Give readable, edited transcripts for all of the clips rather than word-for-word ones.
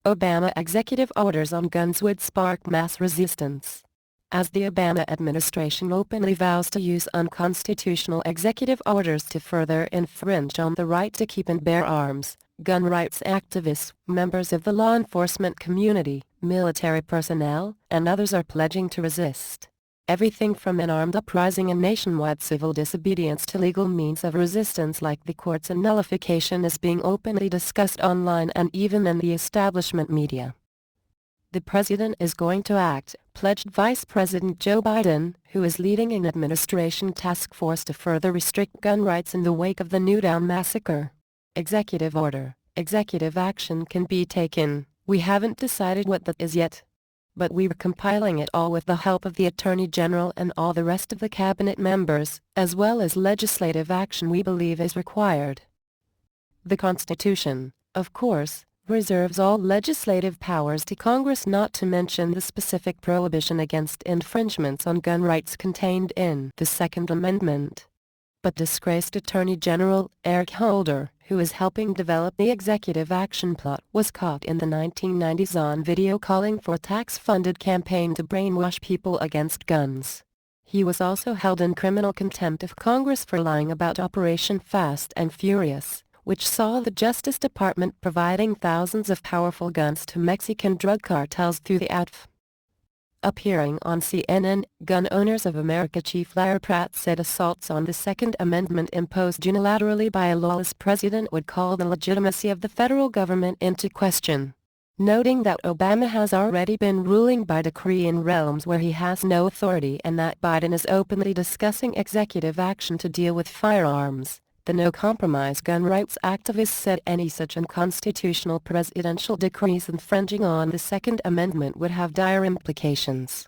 Obama executive orders on guns would spark mass resistance. As the Obama administration openly vows to use unconstitutional executive orders to further infringe on the right to keep and bear arms, gun rights activists, members of the law enforcement community, military personnel, and others are pledging to resist. Everything from an armed uprising and nationwide civil disobedience to legal means of resistance like the courts and nullification is being openly discussed online and even in the establishment media. The president is going to act, pledged Vice President Joe Biden, who is leading an administration task force to further restrict gun rights in the wake of the Newtown massacre. Executive order. Executive action can be taken. We haven't decided what that is yet. But we're compiling it all with the help of the Attorney General and all the rest of the cabinet members, as well as legislative action we believe is required. The Constitution, of course, reserves all legislative powers to Congress, not to mention the specific prohibition against infringements on gun rights contained in the Second Amendment. But disgraced Attorney General Eric Holder, who is helping develop the executive action plot, was caught in the 1990s on video calling for a tax-funded campaign to brainwash people against guns. He was also held in criminal contempt of Congress for lying about Operation Fast and Furious, which saw the Justice Department providing thousands of powerful guns to Mexican drug cartels through the ATF. Appearing on CNN, Gun Owners of America chief Larry Pratt said assaults on the Second Amendment imposed unilaterally by a lawless president would call the legitimacy of the federal government into question, noting that Obama has already been ruling by decree in realms where he has no authority and that Biden is openly discussing executive action to deal with firearms. The no-compromise gun rights activists said any such unconstitutional presidential decrees infringing on the Second Amendment would have dire implications.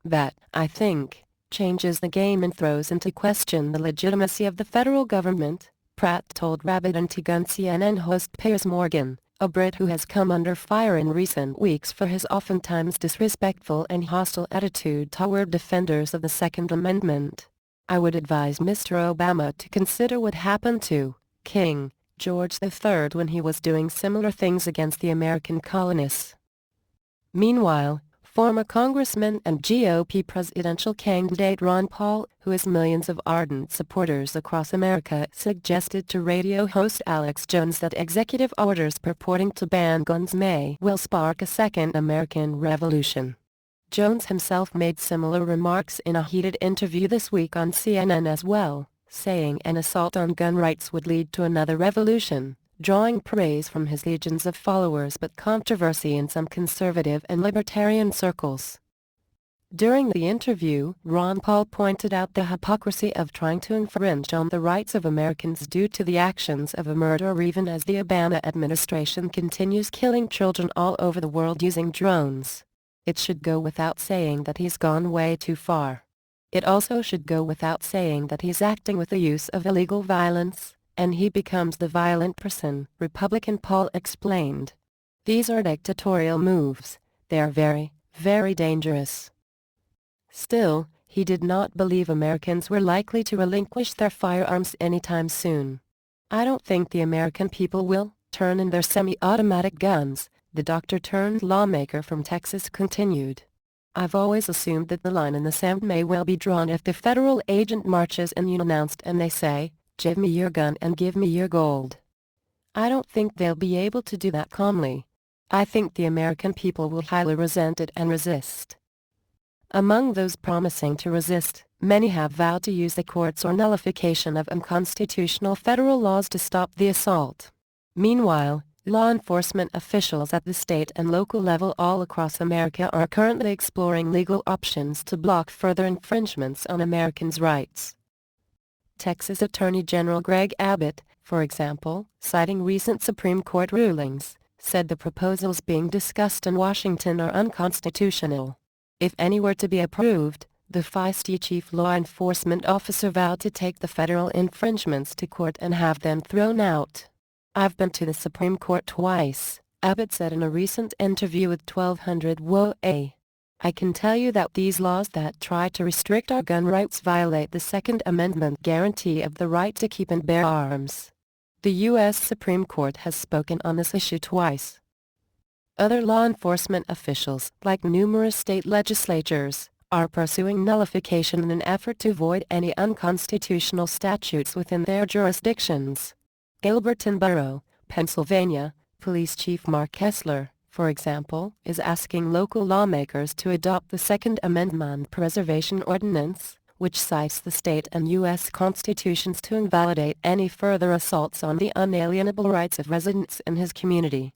That, I think, changes the game and throws into question the legitimacy of the federal government, Pratt told Rabbit Anti-Gun CNN host Piers Morgan, a Brit who has come under fire in recent weeks for his oftentimes disrespectful and hostile attitude toward defenders of the Second Amendment. I would advise Mr. Obama to consider what happened to King George III when he was doing similar things against the American colonists. Meanwhile, former Congressman and GOP presidential candidate Ron Paul, who has millions of ardent supporters across America, suggested to radio host Alex Jones that executive orders purporting to ban guns may well spark a second American Revolution. Jones himself made similar remarks in a heated interview this week on CNN as well, saying an assault on gun rights would lead to another revolution, drawing praise from his legions of followers but controversy in some conservative and libertarian circles. During the interview, Ron Paul pointed out the hypocrisy of trying to infringe on the rights of Americans due to the actions of a murderer even as the Obama administration continues killing children all over the world using drones. It should go without saying that he's gone way too far. It also should go without saying that he's acting with the use of illegal violence, and he becomes the violent person, Republican Paul explained. These are dictatorial moves. They are very, very dangerous. Still, he did not believe Americans were likely to relinquish their firearms anytime soon. I don't think the American people will turn in their semi-automatic guns, the doctor-turned-lawmaker from Texas continued. I've always assumed that the line in the sand may well be drawn if the federal agent marches in unannounced and they say, "Give me your gun and give me your gold." I don't think they'll be able to do that calmly. I think the American people will highly resent it and resist. Among those promising to resist, many have vowed to use the courts or nullification of unconstitutional federal laws to stop the assault. Meanwhile, law enforcement officials at the state and local level all across America are currently exploring legal options to block further infringements on Americans' rights. Texas Attorney General Greg Abbott, for example, citing recent Supreme Court rulings, said the proposals being discussed in Washington are unconstitutional. If any were to be approved, the feisty chief law enforcement officer vowed to take the federal infringements to court and have them thrown out. "I've been to the Supreme Court twice," Abbott said in a recent interview with 1200 WOA. "I can tell you that these laws that try to restrict our gun rights violate the Second Amendment guarantee of the right to keep and bear arms." The U.S. Supreme Court has spoken on this issue twice. Other law enforcement officials, like numerous state legislatures, are pursuing nullification in an effort to avoid any unconstitutional statutes within their jurisdictions. Gilberton Borough, Pennsylvania, Police Chief Mark Kessler, for example, is asking local lawmakers to adopt the Second Amendment Preservation Ordinance, which cites the state and U.S. constitutions to invalidate any further assaults on the unalienable rights of residents in his community.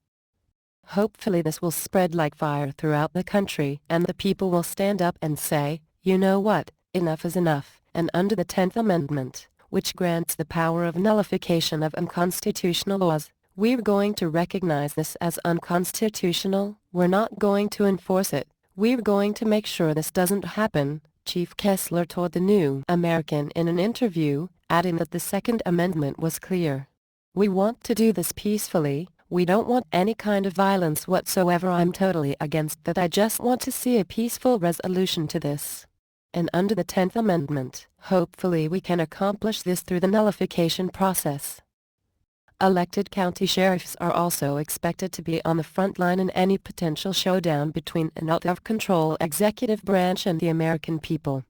Hopefully this will spread like fire throughout the country and the people will stand up and say, you know what, enough is enough, and under the 10th Amendment, which grants the power of nullification of unconstitutional laws, we're going to recognize this as unconstitutional, we're not going to enforce it, we're going to make sure this doesn't happen, Chief Kessler told the New American in an interview, adding that the Second Amendment was clear. We want to do this peacefully. We don't want any kind of violence whatsoever. I'm totally against that. I just want to see a peaceful resolution to this. And under the 10th Amendment, hopefully we can accomplish this through the nullification process. Elected county sheriffs are also expected to be on the front line in any potential showdown between an out-of-control executive branch and the American people.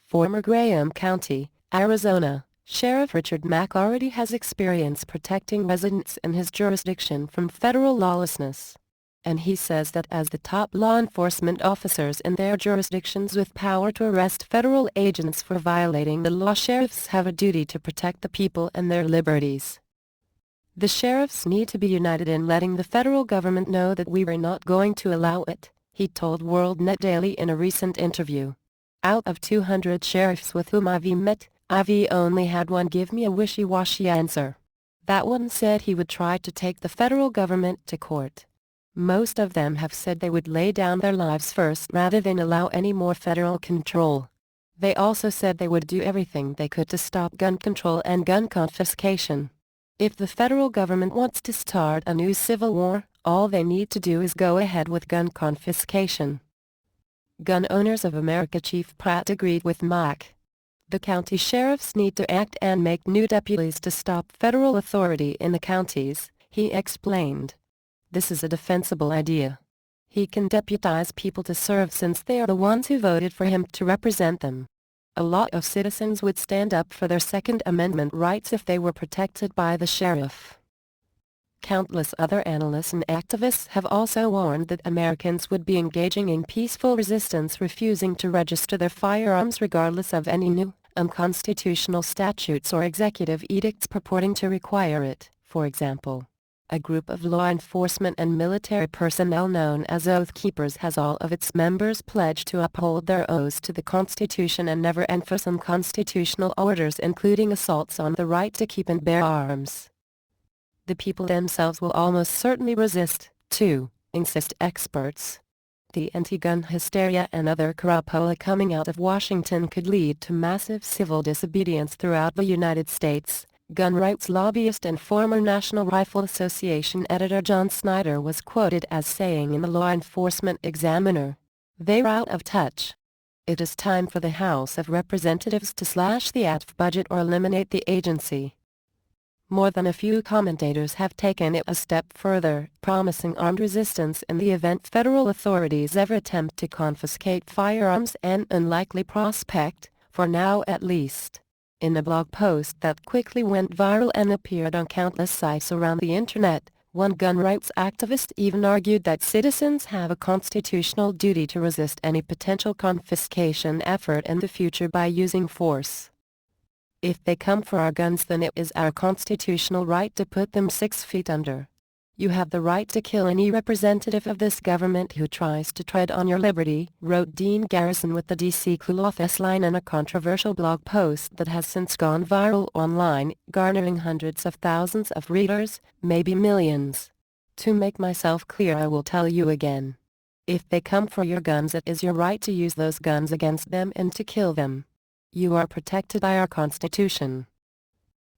Former Graham County, Arizona, Sheriff Richard Mack already has experience protecting residents in his jurisdiction from federal lawlessness. And he says that as the top law enforcement officers in their jurisdictions with power to arrest federal agents for violating the law, sheriffs have a duty to protect the people and their liberties. The sheriffs need to be united in letting the federal government know that we are not going to allow it, he told WorldNet Daily in a recent interview. Out of 200 sheriffs with whom I've met, I've only had one give me a wishy-washy answer. That one said he would try to take the federal government to court. Most of them have said they would lay down their lives first rather than allow any more federal control. They also said they would do everything they could to stop gun control and gun confiscation. If the federal government wants to start a new civil war, all they need to do is go ahead with gun confiscation. Gun Owners of America Chief Pratt agreed with Mack. The county sheriffs need to act and make new deputies to stop federal authority in the counties, he explained. This is a defensible idea. He can deputize people to serve since they are the ones who voted for him to represent them. A lot of citizens would stand up for their Second Amendment rights if they were protected by the sheriff. Countless other analysts and activists have also warned that Americans would be engaging in peaceful resistance, refusing to register their firearms regardless of any new, unconstitutional statutes or executive edicts purporting to require it. For example, a group of law enforcement and military personnel known as Oath Keepers has all of its members pledged to uphold their oaths to the Constitution and never enforce unconstitutional orders, including assaults on the right to keep and bear arms. The people themselves will almost certainly resist, too, insist experts. The anti-gun hysteria and other crapola coming out of Washington could lead to massive civil disobedience throughout the United States, gun rights lobbyist and former National Rifle Association editor John Snyder was quoted as saying in the Law Enforcement Examiner. They're out of touch. It is time for the House of Representatives to slash the ATF budget or eliminate the agency. More than a few commentators have taken it a step further, promising armed resistance in the event federal authorities ever attempt to confiscate firearms, an unlikely prospect, for now at least. In a blog post that quickly went viral and appeared on countless sites around the internet, one gun rights activist even argued that citizens have a constitutional duty to resist any potential confiscation effort in the future by using force. If they come for our guns, then it is our constitutional right to put them 6 feet under. You have the right to kill any representative of this government who tries to tread on your liberty, wrote Dean Garrison with the DC Cool Office line in a controversial blog post that has since gone viral online, garnering hundreds of thousands of readers, maybe millions. To make myself clear, I will tell you again. If they come for your guns, it is your right to use those guns against them and to kill them. You are protected by our Constitution.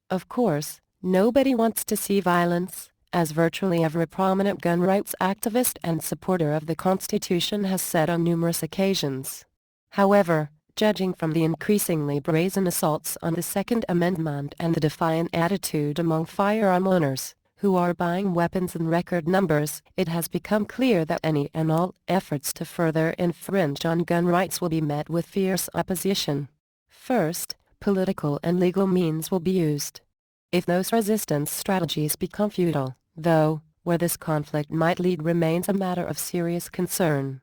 Of course, nobody wants to see violence, as virtually every prominent gun rights activist and supporter of the Constitution has said on numerous occasions. However, judging from the increasingly brazen assaults on the Second Amendment and the defiant attitude among firearm owners, who are buying weapons in record numbers, it has become clear that any and all efforts to further infringe on gun rights will be met with fierce opposition. First, political and legal means will be used. If those resistance strategies become futile, though, where this conflict might lead remains a matter of serious concern.